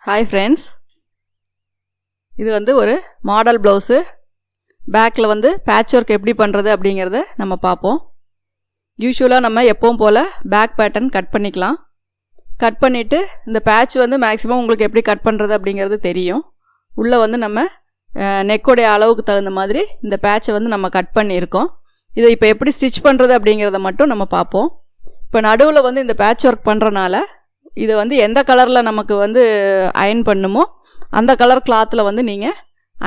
Hi friends, இது வந்து ஒரு மாடல் ப்ளவுஸு. பேக்கில் வந்து பேட்ச் ஒர்க் எப்படி பண்ணுறது அப்படிங்கிறத நம்ம பார்ப்போம். யூஸ்வலாக நம்ம எப்பவும் போல் பேக் பேட்டர்ன் கட் பண்ணிக்கலாம். கட் பண்ணிவிட்டு இந்த பேட்ச் வந்து மேக்ஸிமம் உங்களுக்கு எப்படி கட் பண்ணுறது அப்படிங்கிறது தெரியும். உள்ளே வந்து நம்ம நெக்கோடைய அளவுக்கு தகுந்த மாதிரி இந்த பேட்சை வந்து நம்ம கட் பண்ணியிருக்கோம். இதை இப்போ எப்படி ஸ்டிச் பண்ணுறது அப்படிங்கிறத மட்டும் நம்ம பார்ப்போம். இப்போ நடுவில் வந்து இந்த பேட்ச் ஒர்க் பண்ணுறனால இதை வந்து எந்த கலரில் நமக்கு வந்து அயன் பண்ணுமோ அந்த கலர் கிளாத்தில் வந்து நீங்கள்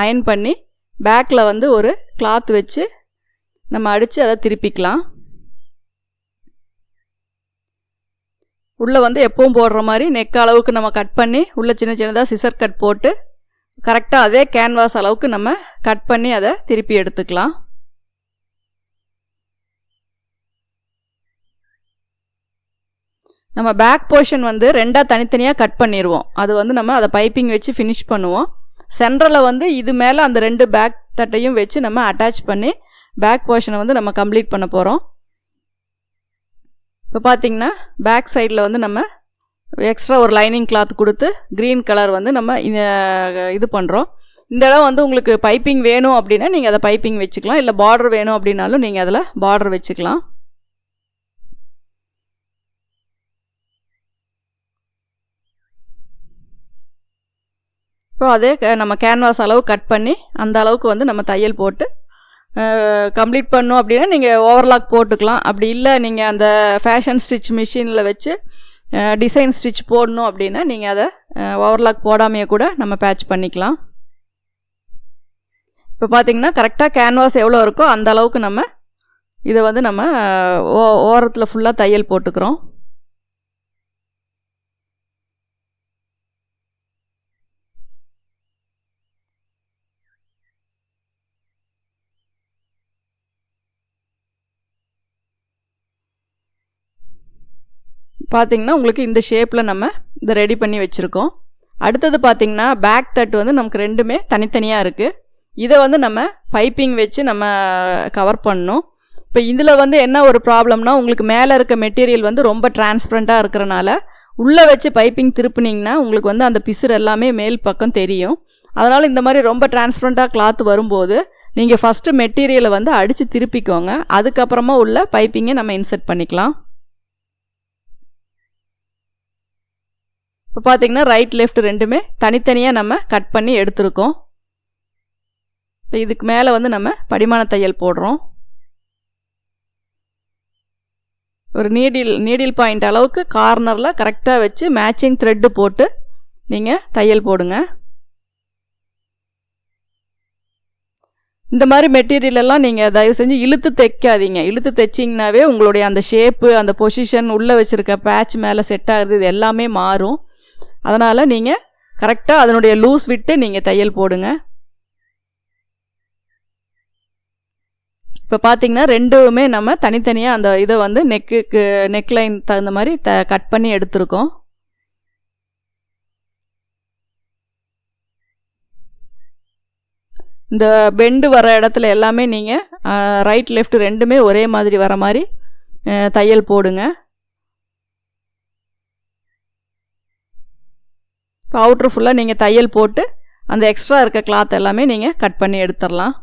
அயன் பண்ணி பேக்கில் வந்து ஒரு கிளாத் வச்சு நம்ம அடித்து அதை திருப்பிக்கலாம். உள்ளே வந்து எப்பவும் போடுற மாதிரி நெக் அளவுக்கு நம்ம கட் பண்ணி உள்ளே சின்ன சின்னதாக சிசர் கட் போட்டு கரெக்டாக அதே கேன்வாஸ் அளவுக்கு நம்ம கட் பண்ணி அதை திருப்பி எடுத்துக்கலாம். நம்ம பேக் போர்ஷன் வந்து ரெண்டாக தனித்தனியாக கட் பண்ணிடுவோம். அது வந்து நம்ம அதை பைப்பிங் வச்சு ஃபினிஷ் பண்ணுவோம். சென்டரில் வந்து இது மேலே அந்த ரெண்டு பேக் தட்டையும் வச்சு நம்ம அட்டாச் பண்ணி பேக் போர்ஷனை வந்து நம்ம கம்ப்ளீட் பண்ண போகிறோம். இப்போ பார்த்திங்கன்னா பேக் சைடில் வந்து நம்ம எக்ஸ்ட்ரா ஒரு லைனிங் கிளாத் கொடுத்து க்ரீன் கலர் வந்து நம்ம இது பண்ணுறோம். இந்த இடம் வந்து உங்களுக்கு பைப்பிங் வேணும் அப்படின்னா நீங்கள் அதை பைப்பிங் வச்சுக்கலாம். இல்லை பார்டர் வேணும் அப்படின்னாலும் நீங்கள் அதில் பார்டர் வச்சுக்கலாம். இப்போ அதே நம்ம கேன்வாஸ் அளவு கட் பண்ணி அந்த அளவுக்கு வந்து நம்ம தையல் போட்டு கம்ப்ளீட் பண்ணோம் அப்படின்னா நீங்கள் ஓவர்லாக் போட்டுக்கலாம். அப்படி இல்லை நீங்கள் அந்த ஃபேஷன் ஸ்டிச் மிஷினில் வச்சு டிசைன் ஸ்டிச் போடணும் அப்படின்னா நீங்கள் அதை ஓவர்லாக் போடாமையே கூட நம்ம பேட்ச் பண்ணிக்கலாம். இப்போ பார்த்திங்கன்னா கரெக்டாக கேன்வாஸ் எவ்வளோ இருக்கோ அந்த அளவுக்கு நம்ம இதை வந்து நம்ம ஓரத்தில் ஃபுல்லாக தையல் போட்டுக்கிறோம். பார்த்திங்கன்னா உங்களுக்கு இந்த ஷேப்பில் நம்ம இதை ரெடி பண்ணி வச்சுருக்கோம். அடுத்தது பார்த்திங்கன்னா பேக் தட்டு வந்து நமக்கு ரெண்டுமே தனித்தனியாக இருக்குது. இதை வந்து நம்ம பைப்பிங் வச்சு நம்ம கவர் பண்ணணும். இப்போ இதில் வந்து என்ன ஒரு ப்ராப்ளம்னா உங்களுக்கு மேலே இருக்க மெட்டீரியல் வந்து ரொம்ப டிரான்ஸ்பரண்ட்டாக இருக்கிறனால உள்ளே வச்சு பைப்பிங் திருப்பினீங்கன்னா உங்களுக்கு வந்து அந்த பிசுறு எல்லாமே மேல் பக்கம் தெரியும். அதனால் இந்த மாதிரி ரொம்ப டிரான்ஸ்பரண்ட்டாக கிளாத் வரும்போது நீங்கள் ஃபஸ்ட்டு மெட்டீரியலை வந்து அடித்து திருப்பிக்கோங்க. அதுக்கப்புறமா உள்ள பைப்பிங்கை நம்ம இன்சர்ட் பண்ணிக்கலாம். இப்போ பார்த்திங்கன்னா ரைட் லெஃப்ட் ரெண்டுமே தனித்தனியாக நம்ம கட் பண்ணி எடுத்துருக்கோம். இப்போ இதுக்கு மேலே வந்து நம்ம படிமான தையல் போடுறோம். ஒரு நீடில் பாயிண்ட் அளவுக்கு கார்னரில் கரெக்டாக வச்சு மேட்சிங் த்ரெட்டு போட்டு நீங்கள் தையல் போடுங்க. இந்த மாதிரி மெட்டீரியல் எல்லாம் நீங்கள் தயவு செஞ்சு இழுத்து தைக்காதீங்க. இழுத்து தைச்சிங்கனாவே உங்களுடைய அந்த ஷேப்பு அந்த பொசிஷன் உள்ளே வச்சுருக்க பேட்ச் மேலே செட் ஆகுது, இது எல்லாமே மாறும். அதனால் நீங்கள் கரெக்டாக அதனுடைய லூஸ் விட்டு நீங்கள் தையல் போடுங்க. இப்போ பார்த்திங்கன்னா ரெண்டுமே நம்ம தனித்தனியாக அந்த இதை வந்து நெக் லைன் தகுந்த மாதிரி கட் பண்ணி எடுத்துருக்கோம். இந்த பெண்டு வர இடத்துல எல்லாமே நீங்கள் ரைட் லெஃப்ட் ரெண்டுமே ஒரே மாதிரி வர மாதிரி தையல் போடுங்க. இப்போ அவுட்ரு ஃபுல்லாக நீங்கள் தையல் போட்டு அந்த எக்ஸ்ட்ரா இருக்க கிளாத் எல்லாமே நீங்கள் கட் பண்ணி எடுத்துடலாம்.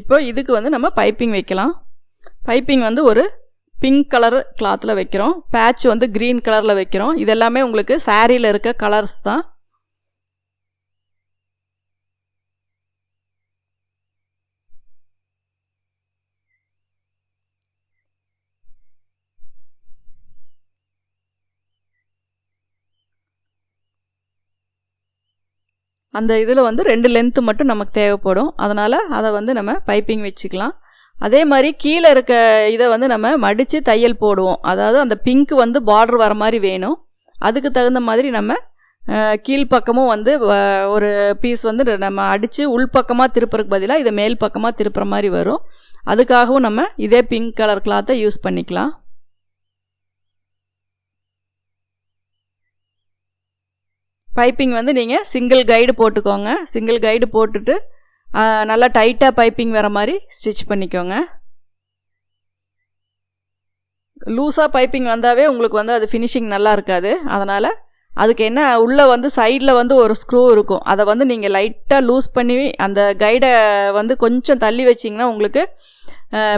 இப்போ இதுக்கு வந்து நம்ம பைப்பிங் வைக்கலாம். பைப்பிங் வந்து ஒரு பிங்க் கலர் கிளாத்தில் வைக்கிறோம். பேட்ச் வந்து க்ரீன் கலரில் வைக்கிறோம். இதெல்லாமே உங்களுக்கு சாரியில் இருக்க கலர்ஸ் தான். அந்த இதில் வந்து 2 லென்த்து மட்டும் நமக்கு தேவைப்படும். அதனால் அதை வந்து நம்ம பைப்பிங் வச்சுக்கலாம். அதே மாதிரி கீழே இருக்க இதை வந்து நம்ம மடித்து தையல் போடுவோம். அதாவது அந்த பிங்க் வந்து பார்டர் வர மாதிரி வேணும். அதுக்கு தகுந்த மாதிரி நம்ம கீழ்ப்பக்கமும் வந்து ஒரு பீஸ் வந்து நம்ம அடித்து உள்பக்கமாக திருப்புறதுக்கு பதிலாக இதை மேல் பக்கமாக திருப்புற மாதிரி வரும். அதுக்காகவும் நம்ம இதே பிங்க் கலர் கிளாத்தை யூஸ் பண்ணிக்கலாம். பைப்பிங் வந்து நீங்கள் சிங்கிள் கைடு போட்டுக்கோங்க. சிங்கிள் கைடு போட்டுட்டு நல்லா டைட்டாக பைப்பிங் வர மாதிரி ஸ்டிச் பண்ணிக்கோங்க. லூஸாக பைப்பிங் வந்தாவே உங்களுக்கு வந்து அது ஃபினிஷிங் நல்லா இருக்காது. அதனால் அதுக்கு என்ன, உள்ளே வந்து சைடில் வந்து ஒரு ஸ்க்ரூ இருக்கும், அதை வந்து நீங்கள் லைட்டாக லூஸ் பண்ணி அந்த கைடை வந்து கொஞ்சம் தள்ளி வச்சிங்கன்னா உங்களுக்கு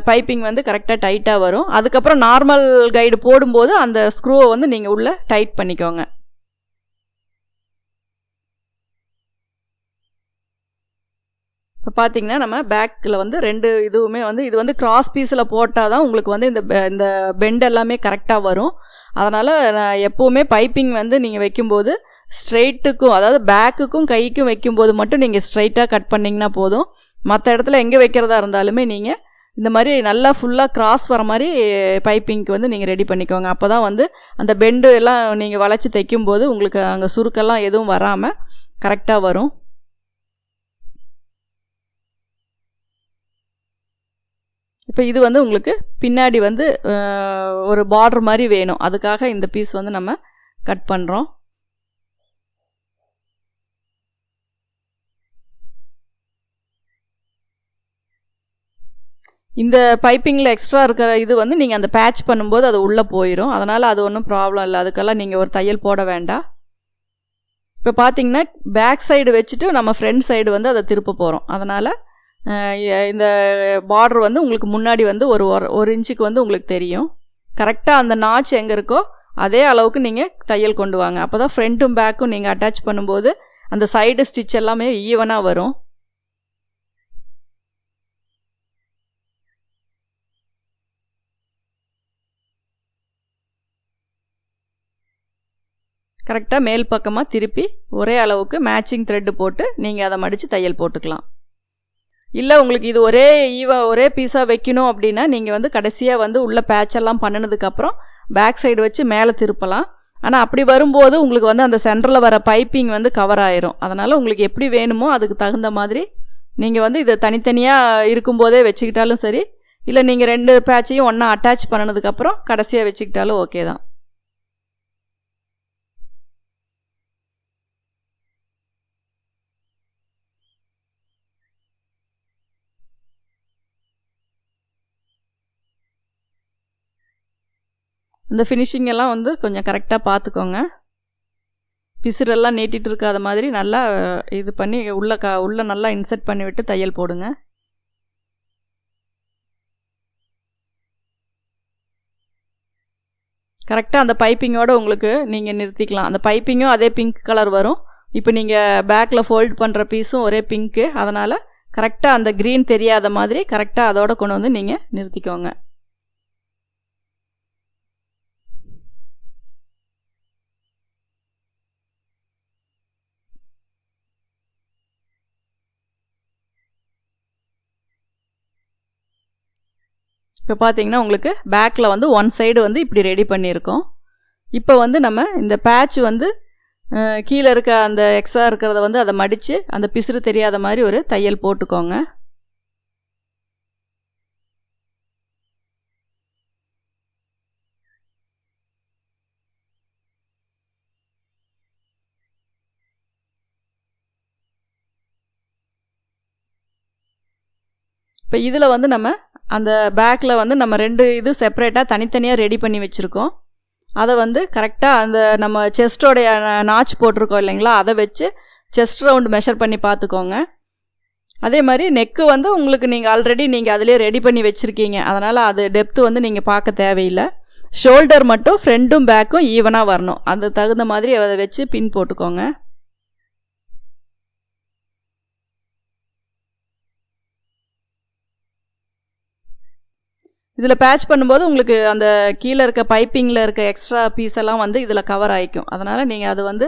பைப்பிங் வந்து கரெக்டாக டைட்டாக வரும். அதுக்கப்புறம் நார்மல் கைடு போடும்போது அந்த ஸ்க்ரூவை வந்து நீங்கள் உள்ளே டைட் பண்ணிக்கோங்க. இப்போ பார்த்தீங்கன்னா நம்ம பேக்கில் வந்து 2 இதுவுமே வந்து இது வந்து கிராஸ் பீஸில் போட்டால் தான் உங்களுக்கு வந்து இந்த பெண்ட் எல்லாமே கரெக்டாக வரும். அதனால் நான் எப்போவுமே பைப்பிங் வந்து நீங்கள் வைக்கும்போது ஸ்ட்ரெயிட்டுக்கும், அதாவது பேக்குக்கும் கைக்கும் வைக்கும்போது மட்டும் நீங்கள் ஸ்ட்ரைட்டாக கட் பண்ணிங்கன்னா போதும். மற்ற இடத்துல எங்கே வைக்கிறதா இருந்தாலுமே நீங்கள் இந்த மாதிரி நல்லா ஃபுல்லாக கிராஸ் வர மாதிரி பைப்பிங்க்கு வந்து நீங்கள் ரெடி பண்ணிக்கோங்க. அப்போ தான் வந்து அந்த பெண்டு எல்லாம் நீங்கள் வளைச்சி தைக்கும்போது உங்களுக்கு அங்கே சுருக்கெல்லாம் எதுவும் வராமல் கரெக்டாக வரும். இப்போ இது வந்து உங்களுக்கு பின்னாடி வந்து ஒரு பார்டர் மாதிரி வேணும், அதுக்காக இந்த பீஸ் வந்து நம்ம கட் பண்ணுறோம். இந்த பைப்பிங்கில் எக்ஸ்ட்ரா இருக்கிற இது வந்து நீங்கள் அந்த பேட்ச் பண்ணும்போது அது உள்ளே போயிடும். அதனால் அது ஒன்றும் ப்ராப்ளம் இல்லை, அதுக்கெல்லாம் நீங்கள் ஒரு தையல் போட வேண்டாம். இப்போ பார்த்தீங்கன்னா பேக் சைடு வச்சுட்டு நம்ம ஃப்ரண்ட் சைடு வந்து அதை திருப்ப போகிறோம். அதனால் இந்த பார்டர் வந்து உங்களுக்கு முன்னாடி வந்து ஒரு இன்ச்சுக்கு வந்து உங்களுக்கு தெரியும். கரெக்டாக அந்த நாச் எங்கே இருக்கோ அதே அளவுக்கு நீங்கள் தையல் கொண்டு வாங்க. அப்போ தான் ஃப்ரண்ட்டும் பேக்கும் நீங்கள் அட்டாச் பண்ணும்போது அந்த சைடு ஸ்டிச் எல்லாமே ஈவனாக வரும். கரெக்டாக மேல் பக்கமாக திருப்பி ஒரே அளவுக்கு மேட்சிங் த்ரெட்டு போட்டு நீங்கள் அதை மடித்து தையல் போட்டுக்கலாம். இல்லை உங்களுக்கு இது ஒரே பீஸாக வைக்கணும் அப்படின்னா நீங்கள் வந்து கடைசியாக வந்து உள்ள பேட்செல்லாம் பண்ணினதுக்கப்புறம் பேக் சைடு வச்சு மேலே திருப்பலாம். ஆனால் அப்படி வரும்போது உங்களுக்கு வந்து அந்த சென்டரில் வர பைப்பிங் வந்து கவர் ஆயிரும். அதனால் உங்களுக்கு எப்படி வேணுமோ அதுக்கு தகுந்த மாதிரி நீங்கள் வந்து இதை தனித்தனியாக இருக்கும்போதே வச்சுக்கிட்டாலும் சரி, இல்லை நீங்கள் 2 பேட்சையும் ஒன்றா அட்டாச் பண்ணினதுக்கப்புறம் கடைசியாக வச்சுக்கிட்டாலும் ஓகே தான். இந்த ஃபினிஷிங் எல்லாம் வந்து கொஞ்சம் கரெக்டாக பார்த்துக்கோங்க. பிசுரெல்லாம் நீட்டிகிட்டு இருக்காத மாதிரி நல்லா இது பண்ணி உள்ளே நல்லா இன்செர்ட் பண்ணி விட்டு தையல் போடுங்க. கரெக்டாக அந்த பைப்பிங்கோடு உங்களுக்கு நீங்கள் நிறுத்திக்கலாம். அந்த பைப்பிங்கும் அதே பிங்க் கலர் வரும். இப்போ நீங்கள் பேக்கில் ஃபோல்ட் பண்ணுற பீஸும் ஒரே பிங்க்கு, அதனால் கரெக்டாக அந்த க்ரீன் தெரியாத மாதிரி கரெக்டாக அதோட கொண்டு வந்து நீங்கள் நிறுத்திக்கோங்க. இப்போ பார்த்தீங்கன்னா உங்களுக்கு பேக்கில் வந்து ஒன் சைடு வந்து இப்படி ரெடி பண்ணியிருக்கோம். இப்போ வந்து நம்ம இந்த பேட்ச் வந்து கீழே இருக்க அந்த எக்ஸ்ட்ரா இருக்கிறத வந்து அதை மடித்து அந்த பிசுறு தெரியாத மாதிரி ஒரு தையல் போட்டுக்கோங்க. இப்போ இதில் வந்து நம்ம அந்த பேக்கில் வந்து நம்ம 2 இது செப்பரேட்டாக தனித்தனியாக ரெடி பண்ணி வச்சுருக்கோம். அதை வந்து கரெக்டாக அந்த நம்ம செஸ்டோடைய நாச் போட்டிருக்கோம் இல்லைங்களா, அதை வச்சு செஸ்ட் ரவுண்டு மெஷர் பண்ணி பார்த்துக்கோங்க. அதே மாதிரி நெக்கு வந்து உங்களுக்கு நீங்கள் ஆல்ரெடி நீங்கள் அதிலே ரெடி பண்ணி வச்சுருக்கீங்க, அதனால் அது டெப்த்து வந்து நீங்கள் பார்க்க தேவையில்லை. ஷோல்டர் மட்டும் ஃப்ரண்ட்டும் பேக்கும் ஈவனாக வரணும், அந்த தகுந்த மாதிரி அதை வச்சு பின் போட்டுக்கோங்க. இதில் பேட்ச் பண்ணும்போது உங்களுக்கு அந்த கீழே இருக்க பைப்பிங்கில் இருக்க எக்ஸ்ட்ரா பீஸ் எல்லாம் வந்து இதில் கவர் ஆகிக்கும். அதனால் நீங்கள் அது வந்து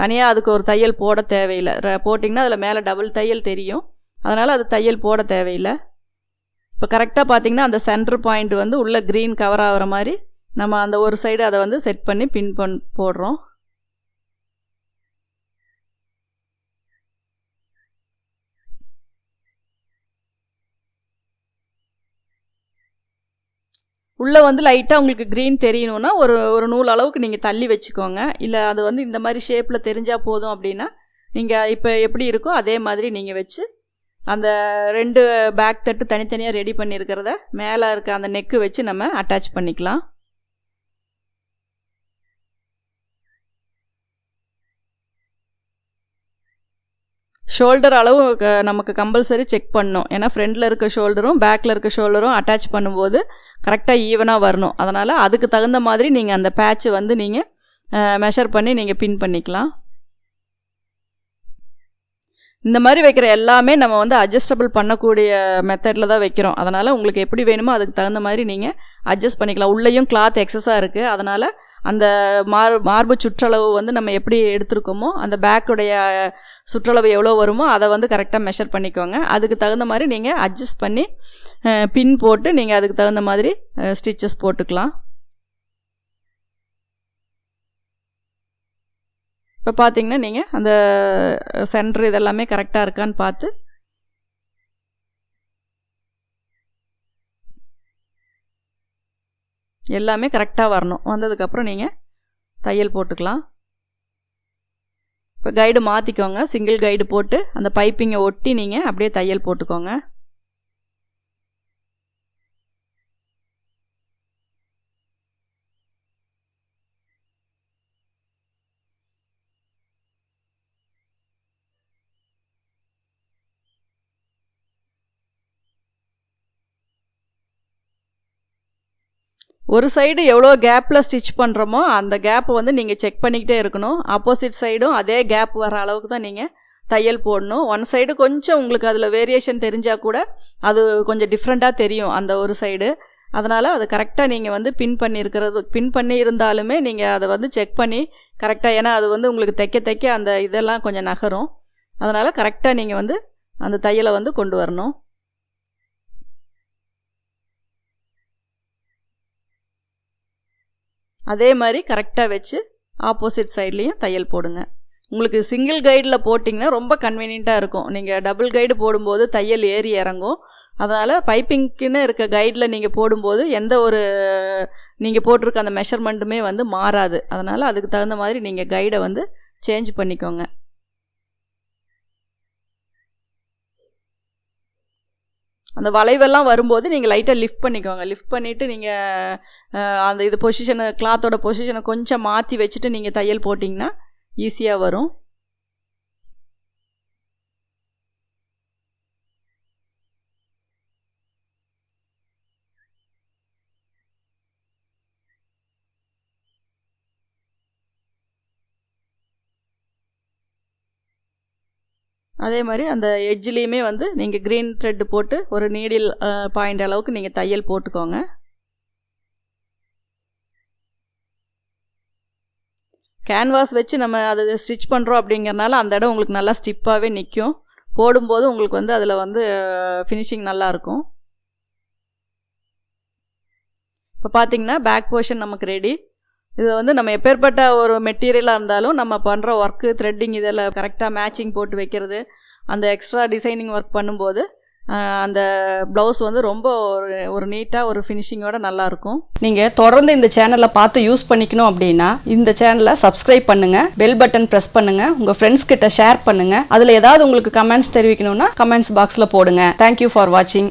தனியாக அதுக்கு ஒரு தையல் போட தேவையில்லை. போட்டிங்கன்னா அதில் மேலே டபுள் தையல் தெரியும், அதனால் அது தையல் போட தேவையில்லை. இப்போ கரெக்டாக பார்த்திங்கன்னா அந்த சென்டர் பாயிண்ட் வந்து உள்ளே க்ரீன் கவர் ஆகிற மாதிரி நம்ம அந்த ஒரு சைடு அதை வந்து செட் பண்ணி பின் போடுறோம். உள்ளே வந்து லைட்டாக உங்களுக்கு க்ரீன் தெரியணுன்னா ஒரு நூல் அளவுக்கு நீங்கள் தள்ளி வச்சுக்கோங்க. இல்லை அது வந்து இந்த மாதிரி ஷேப்பில் தெரிஞ்சால் போதும் அப்படின்னா நீங்கள் இப்போ எப்படி இருக்கோ அதே மாதிரி நீங்கள் வச்சு அந்த 2 பேக் தட்டு தனித்தனியாக ரெடி பண்ணியிருக்கிறத மேலே இருக்க அந்த நெக்கு வச்சு நம்ம அட்டாச் பண்ணிக்கலாம். ஷோல்டர் அளவு நமக்கு கம்பல்சரி செக் பண்ணணும். ஏன்னா ஃப்ரண்டில் இருக்க ஷோல்டரும் பேக்கில் இருக்க ஷோல்டரும் அட்டாச் பண்ணும்போது கரெக்டாக ஈவனாக வரணும். அதனால் அதுக்கு தகுந்த மாதிரி நீங்கள் அந்த பேட்சை வந்து நீங்கள் மெஷர் பண்ணி நீங்கள் பின் பண்ணிக்கலாம். இந்த மாதிரி வைக்கிற எல்லாமே நம்ம வந்து அட்ஜஸ்டபிள் பண்ணக்கூடிய மெத்தடில் தான் வைக்கிறோம். அதனால் உங்களுக்கு எப்படி வேணுமோ அதுக்கு தகுந்த மாதிரி நீங்கள் அட்ஜஸ்ட் பண்ணிக்கலாம். உள்ளேயும் கிளாத் எக்ஸஸாக இருக்குது. அதனால் அந்த மார்பு சுற்றளவு வந்து நம்ம எப்படி எடுத்துருக்கோமோ அந்த பேக்குடைய சுற்றளவு எவ்வளோ வருமோ அதை வந்து கரெக்டாக மெஷர் பண்ணிக்கோங்க. அதுக்கு தகுந்த மாதிரி நீங்கள் அட்ஜஸ்ட் பண்ணி பின் போட்டு நீங்கள் அதுக்கு தகுந்த மாதிரி ஸ்டிச்சஸ் போட்டுக்கலாம். இப்போ பார்த்தீங்கன்னா நீங்கள் அந்த சென்டர் இதெல்லாமே கரெக்டாக இருக்கான்னு பார்த்து எல்லாமே கரெக்டாக வரணும். வந்ததுக்கப்புறம் நீங்கள் தையல் போட்டுக்கலாம். இப்போ கைடு மாற்றிக்கோங்க. சிங்கிள் கைடு போட்டு அந்த பைப்பிங்கை ஒட்டி நீங்கள் அப்படியே தையல் போட்டுக்கோங்க. ஒரு சைடு எவ்வளோ கேப்பில் ஸ்டிச் பண்ணுறோமோ அந்த கேப்பை வந்து நீங்கள் செக் பண்ணிக்கிட்டே இருக்கணும். ஆப்போசிட் சைடும் அதே கேப் வர அளவுக்கு தான் நீங்கள் தையல் போடணும். ஒன் சைடு கொஞ்சம் உங்களுக்கு அதில் வேரியேஷன் தெரிஞ்சால் கூட அது கொஞ்சம் டிஃப்ரெண்ட்டாக தெரியும் அந்த ஒரு சைடு. அதனால் அது கரெக்டாக நீங்கள் வந்து பின் பண்ணி இருந்தாலுமே நீங்கள் அதை வந்து செக் பண்ணி கரெக்டாக, ஏன்னா அது வந்து உங்களுக்கு தைக்க அந்த இதெல்லாம் கொஞ்சம் நகரும். அதனால் கரெக்டாக நீங்கள் வந்து அந்த தையலை வந்து கொண்டு வரணும். அதே மாதிரி கரெக்டாக வச்சு ஆப்போசிட் சைட்லேயும் தையல் போடுங்க. உங்களுக்கு சிங்கிள் கைடில் போட்டிங்கன்னா ரொம்ப கன்வீனியண்ட்டாக இருக்கும். நீங்கள் டபுள் கைடு போடும்போது தையல் ஏறி இறங்கும். அதனால் பைப்பிங்க்குன்னு இருக்க கைடில் நீங்கள் போடும்போது எந்த ஒரு நீங்கள் போட்டிருக்க அந்த மெஷர்மெண்ட்டுமே வந்து மாறாது. அதனால் அதுக்கு தகுந்த மாதிரி நீங்கள் கைடை வந்து சேஞ்ச் பண்ணிக்கோங்க. அந்த வளைவெல்லாம் வரும்போது நீங்கள் லைட்டாக லிஃப்ட் பண்ணிக்கோங்க. லிஃப்ட் பண்ணிவிட்டு நீங்கள் அந்த இது பொசிஷனை, கிளாத்தோட பொசிஷனை கொஞ்சம் மாற்றி வச்சுட்டு நீங்கள் தையல் போட்டிங்கன்னா ஈஸியாக வரும். அதே மாதிரி அந்த எட்ஜ்லேயுமே வந்து நீங்கள் க்ரீன் த்ரெட் போட்டு ஒரு நீடில் பாயிண்ட் அளவுக்கு நீங்கள் தையல் போட்டுக்கோங்க. கேன்வாஸ் வச்சு நம்ம அதை ஸ்டிச் பண்ணுறோம் அப்படிங்கிறனால அந்த இடம் உங்களுக்கு நல்லா ஸ்டிப்பாகவே நிற்கும். போடும்போது உங்களுக்கு வந்து அதில் வந்து ஃபினிஷிங் நல்லாயிருக்கும். இப்போ பார்த்தீங்கன்னா பேக் போர்ஷன் நமக்கு ரெடி. இது வந்து நம்ம எப்பேற்பட்ட ஒரு மெட்டீரியலாக இருந்தாலும் நம்ம பண்ணுற ஒர்க்கு, த்ரெட்டிங் இதெல்லாம் கரெக்டாக மேட்சிங் போட்டு வைக்கிறது, அந்த எக்ஸ்ட்ரா டிசைனிங் ஒர்க் பண்ணும்போது அந்த ப்ளவுஸ் வந்து ரொம்ப ஒரு நீட்டாக ஒரு ஃபினிஷிங்கோட நல்லாயிருக்கும். நீங்கள் தொடர்ந்து இந்த சேனலை பார்த்து யூஸ் பண்ணிக்கணும் அப்படின்னா இந்த சேனலை சப்ஸ்கிரைப் பண்ணுங்கள், பெல் பட்டன் ப்ரெஸ் பண்ணுங்கள், உங்கள் ஃப்ரெண்ட்ஸ் கிட்ட ஷேர் பண்ணுங்கள். அதில் ஏதாவது உங்களுக்கு கமெண்ட்ஸ் தெரிவிக்கணும்னா கமெண்ட்ஸ் பாக்ஸில் போடுங்க. தேங்க்யூ ஃபார் வாட்சிங்.